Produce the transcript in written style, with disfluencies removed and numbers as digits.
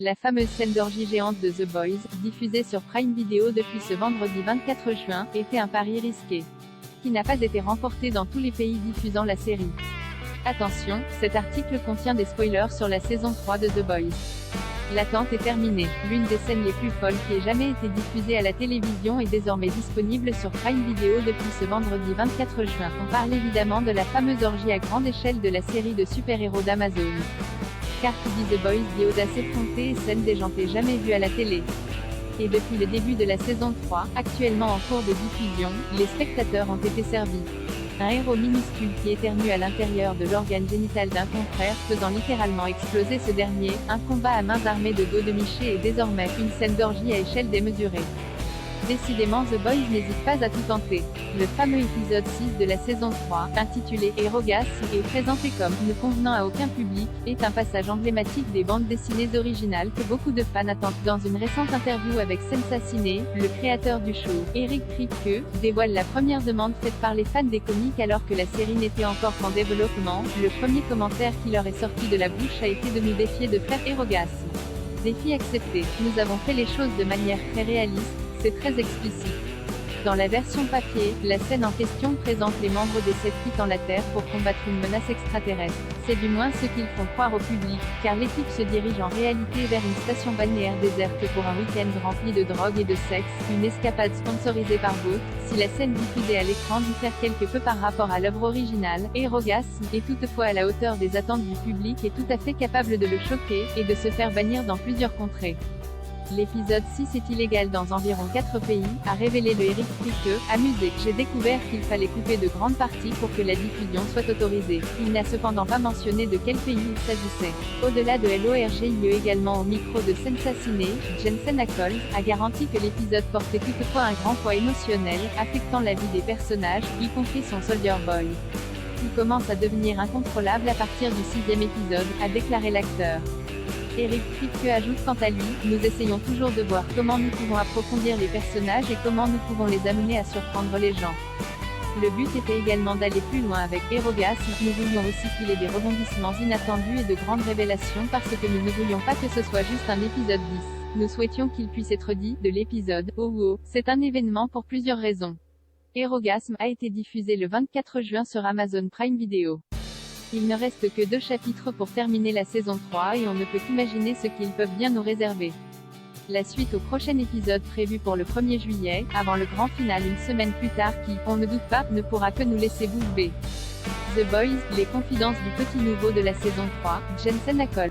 La fameuse scène d'orgie géante de The Boys, diffusée sur Prime Video depuis ce vendredi 24 juin, était un pari risqué, qui n'a pas été remporté dans tous les pays diffusant la série. Attention, cet article contient des spoilers sur la saison 3 de The Boys. L'attente est terminée. L'une des scènes les plus folles qui ait jamais été diffusée à la télévision est désormais disponible sur Prime Video depuis ce vendredi 24 juin. On parle évidemment de la fameuse orgie à grande échelle de la série de super-héros d'Amazon. Car qui dit The Boys dit audace effrontée et scène déjantée jamais vue à la télé. Et depuis le début de la saison 3, actuellement en cours de diffusion, les spectateurs ont été servis. Un héros minuscule qui éternue à l'intérieur de l'organe génital d'un confrère, faisant littéralement exploser ce dernier, un combat à main armées de dos de miché et désormais, une scène d'orgie à échelle démesurée. Décidément The Boys n'hésite pas à tout tenter. Le fameux épisode 6 de la saison 3, intitulé Erogasme, et présenté comme « ne convenant à aucun public », est un passage emblématique des bandes dessinées originales que beaucoup de fans attendent. Dans une récente interview avec Sensa Ciné, le créateur du show, Eric Kripke, dévoile la première demande faite par les fans des comics alors que la série n'était encore qu'en développement. Le premier commentaire qui leur est sorti de la bouche a été de nous défier de faire Erogasme. Défi accepté. Nous avons fait les choses de manière très réaliste. C'est très explicite. Dans la version papier, la scène en question présente les membres des 7 quittant la Terre pour combattre une menace extraterrestre. C'est du moins ce qu'ils font croire au public, car l'équipe se dirige en réalité vers une station balnéaire déserte pour un week-end rempli de drogue et de sexe, une escapade sponsorisée par Boat. Si la scène diffusée à l'écran diffère quelque peu par rapport à l'œuvre originale, Erogasme est toutefois à la hauteur des attentes du public et tout à fait capable de le choquer, et de se faire bannir dans plusieurs contrées. L'épisode 6 est illégal dans environ 4 pays, a révélé le Eric Kripke, amusé. J'ai découvert qu'il fallait couper de grandes parties pour que la diffusion soit autorisée. Il n'a cependant pas mentionné de quel pays il s'agissait. Au-delà de l'orgie également au micro de Sensa Ciné, Jensen Ackles a garanti que l'épisode portait toutefois un grand poids émotionnel, affectant la vie des personnages, y compris son Soldier Boy. Il commence à devenir incontrôlable à partir du 6e épisode, a déclaré l'acteur. Eric Kripke ajoute quant à lui, nous essayons toujours de voir comment nous pouvons approfondir les personnages et comment nous pouvons les amener à surprendre les gens. Le but était également d'aller plus loin avec Erogasme, nous voulions aussi qu'il ait des rebondissements inattendus et de grandes révélations parce que nous ne voulions pas que ce soit juste un épisode 10. Nous souhaitions qu'il puisse être dit, de l'épisode, oh, c'est un événement pour plusieurs raisons. Erogasme a été diffusé le 24 juin sur Amazon Prime Video. Il ne reste que 2 chapitres pour terminer la saison 3 et on ne peut qu'imaginer ce qu'ils peuvent bien nous réserver. La suite au prochain épisode prévu pour le 1er juillet, avant le grand final une semaine plus tard qui, on ne doute pas, ne pourra que nous laisser bouche bée. The Boys, les confidences du petit nouveau de la saison 3, Jensen Ackles.